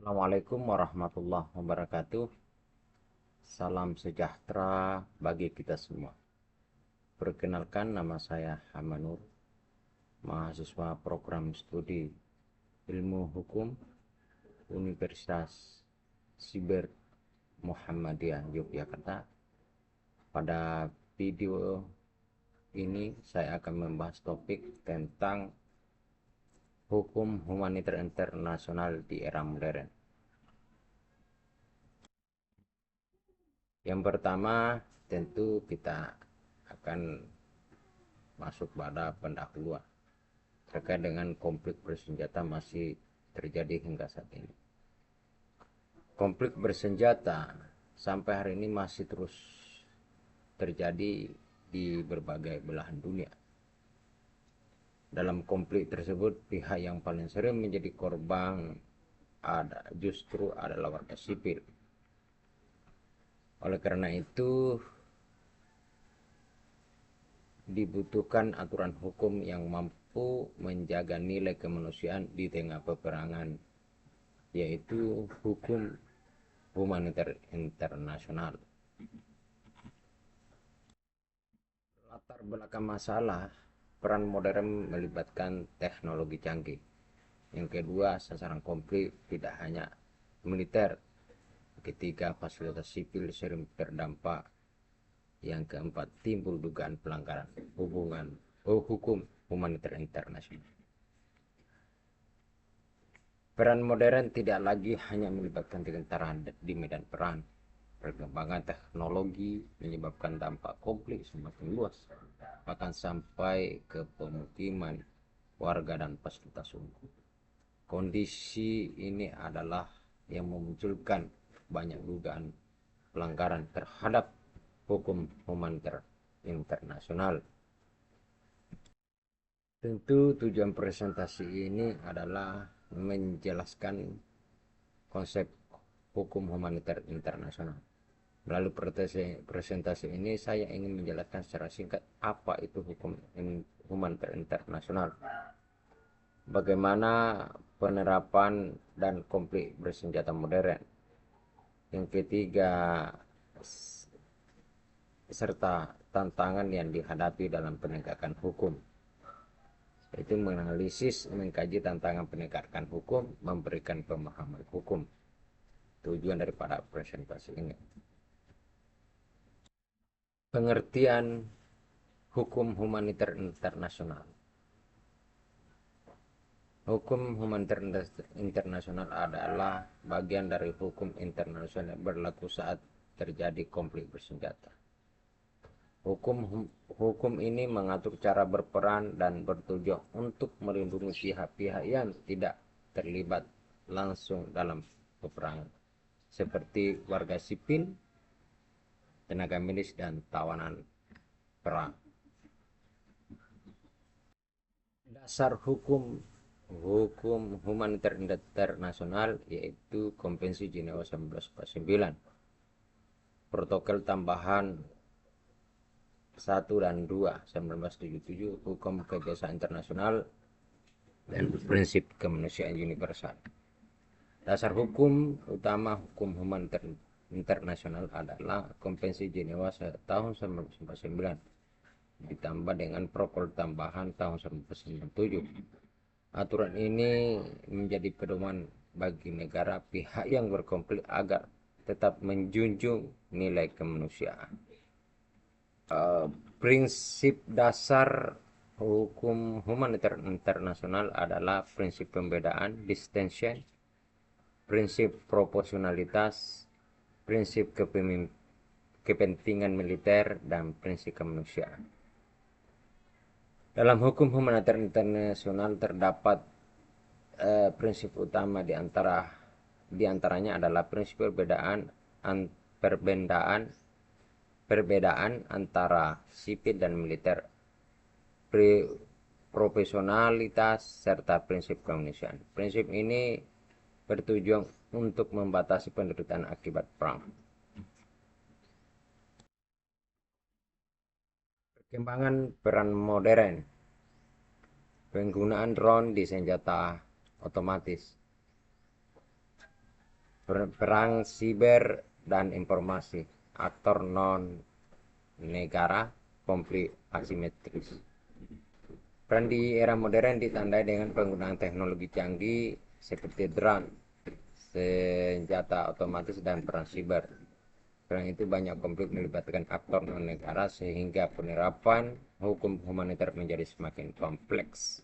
Assalamualaikum warahmatullahi wabarakatuh. Salam sejahtera bagi kita semua. Perkenalkan, nama saya Hamanur, mahasiswa program studi Ilmu Hukum Universitas Siber Muhammadiyah Yogyakarta. Pada video ini saya akan membahas topik tentang hukum humaniter internasional di era modern. Yang pertama, tentu kita akan masuk pada pendahuluan terkait dengan konflik bersenjata masih terjadi hingga saat ini. Konflik bersenjata sampai hari ini masih terus terjadi di berbagai belahan dunia. Dalam konflik tersebut, pihak yang paling sering menjadi korban justru adalah warga sipil. Oleh karena itu, dibutuhkan aturan hukum yang mampu menjaga nilai kemanusiaan di tengah peperangan, yaitu hukum humaniter internasional. Latar belakang masalah, peran modern melibatkan teknologi canggih. Yang kedua, sasaran konflik tidak hanya militer. Ketiga, fasilitas sipil sering terdampak. Yang keempat, timbul dugaan pelanggaran hukum humaniter internasional. Peran modern tidak lagi hanya melibatkan tentara di medan perang. Perkembangan teknologi menyebabkan dampak konflik semakin luas, bahkan sampai ke pemukiman warga dan fasilitas umum. Kondisi ini adalah yang memunculkan banyak dugaan pelanggaran terhadap hukum humaniter internasional. Tentu tujuan presentasi ini adalah menjelaskan konsep hukum humaniter internasional. Melalui presentasi ini saya ingin menjelaskan secara singkat apa itu hukum humaniter internasional, bagaimana penerapan dan konflik bersenjata modern. Yang ketiga, serta tantangan yang dihadapi dalam penegakan hukum. Itu menganalisis, mengkaji tantangan penegakan hukum, memberikan pemahaman hukum. Tujuan daripada presentasi ini. Pengertian hukum humaniter internasional. Hukum humaniter internasional adalah bagian dari hukum internasional yang berlaku saat terjadi konflik bersenjata. Hukum ini mengatur cara berperan dan bertujuan untuk melindungi pihak-pihak yang tidak terlibat langsung dalam peperangan, seperti warga sipil, tenaga medis, dan tawanan perang. Dasar hukum humaniter internasional yaitu Konvensi Jenewa 1949, Protokol tambahan 1 dan 2 1977, Hukum Kerjasama Internasional, dan prinsip kemanusiaan universal. Dasar hukum utama hukum humaniter internasional adalah Konvensi Jenewa tahun 1949 ditambah dengan protokol tambahan tahun 1997. Aturan ini menjadi pedoman bagi negara pihak yang berkonflik agar tetap menjunjung nilai kemanusiaan. Prinsip dasar hukum humaniter internasional adalah prinsip pembedaan distinction, prinsip proporsionalitas, prinsip kepentingan militer, dan prinsip kemanusiaan. Dalam hukum humaniter internasional terdapat prinsip utama diantaranya adalah prinsip perbedaan antara sipil dan militer, profesionalitas, serta prinsip kemanusiaan. Prinsip ini bertujuan untuk membatasi penderitaan akibat perang. Perkembangan peran modern, penggunaan drone di senjata otomatis. perang siber dan informasi, aktor non negara, konflik asimetris. Peran di era modern ditandai dengan penggunaan teknologi canggih seperti drone, senjata otomatis, dan perang siber. Perang itu banyak konflik melibatkan aktor non-negara sehingga penerapan hukum humaniter menjadi semakin kompleks.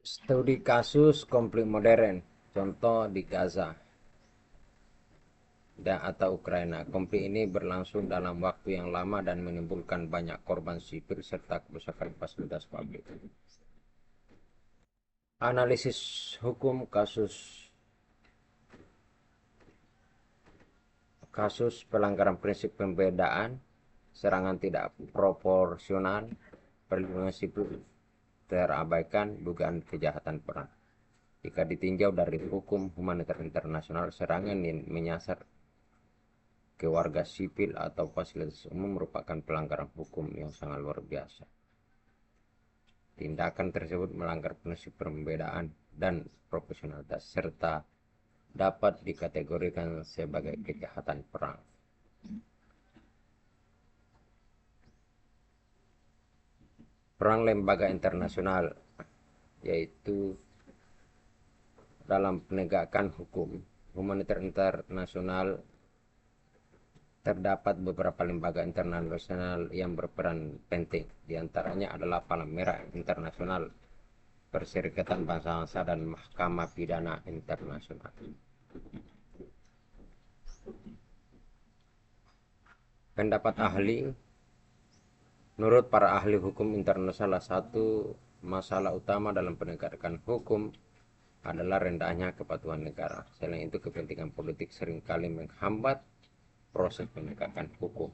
Studi kasus konflik modern, contoh di Gaza dan atau Ukraina. Konflik ini berlangsung dalam waktu yang lama dan menimbulkan banyak korban sipil serta kerusakan fasilitas publik. Analisis hukum kasus pelanggaran prinsip pembedaan, serangan tidak proporsional, perlindungan sipil terabaikan, dugaan kejahatan perang. Jika ditinjau dari hukum humaniter internasional, serangan yang menyasar ke warga sipil atau fasilitas umum merupakan pelanggaran hukum yang sangat luar biasa. Tindakan tersebut melanggar prinsip pembedaan dan proporsionalitas serta dapat dikategorikan sebagai kejahatan perang. Peran lembaga internasional, yaitu dalam penegakan hukum humaniter internasional, terdapat beberapa lembaga internasional yang berperan penting. Di antaranya adalah Palang Merah Internasional, Perserikatan Bangsa-Bangsa, dan Mahkamah Pidana Internasional. Pendapat ahli. Menurut para ahli hukum internasional, satu masalah utama dalam penegakan hukum adalah rendahnya kepatuhan negara. Selain itu, kepentingan politik seringkali menghambat proses penegakan hukum.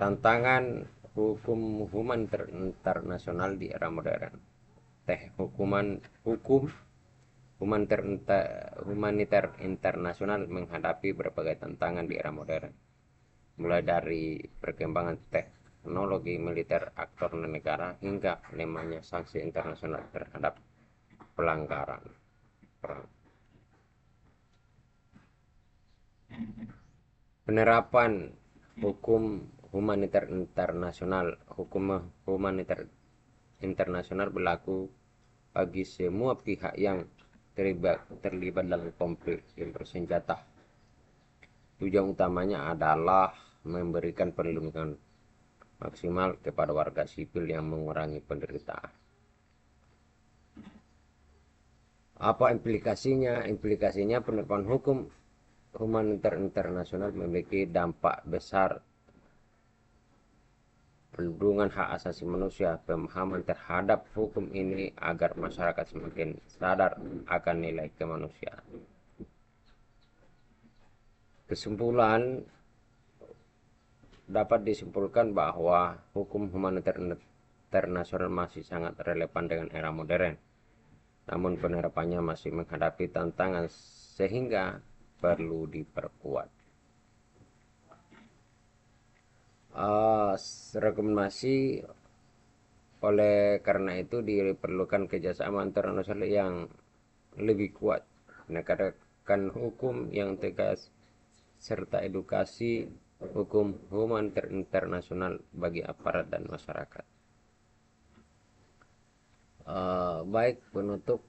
Tantangan hukum humaniter internasional di era modern. Hukum humaniter internasional menghadapi berbagai tantangan di era modern, mulai dari perkembangan teknologi militer aktor negara hingga lemahnya sanksi internasional terhadap pelanggaran perang. Penerapan hukum humaniter internasional. Hukum humaniter internasional berlaku bagi semua pihak yang terlibat dalam konflik yang bersenjata. Tujuan utamanya adalah memberikan perlindungan maksimal kepada warga sipil yang mengurangi penderitaan. Apa implikasinya? Implikasinya penerapan hukum humaniter internasional memiliki dampak besar perlindungan hak asasi manusia, pemahaman terhadap hukum ini agar masyarakat semakin sadar akan nilai kemanusiaan. Kesimpulan, dapat disimpulkan bahwa hukum humaniter internasional masih sangat relevan dengan era modern. Namun penerapannya masih menghadapi tantangan sehingga perlu diperkuat. Rekomendasi, oleh karena itu diperlukan kerjasama internasional yang lebih kuat, penegakan hukum yang tegas, serta edukasi hukum humaniter internasional bagi aparat dan masyarakat. Baik, penutup,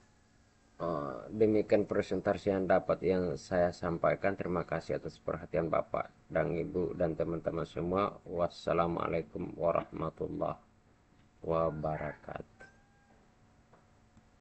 demikian presentasi yang dapat yang saya sampaikan. Terima kasih atas perhatian Bapak dan Ibu dan teman-teman semua. Wassalamualaikum warahmatullahi wabarakatuh.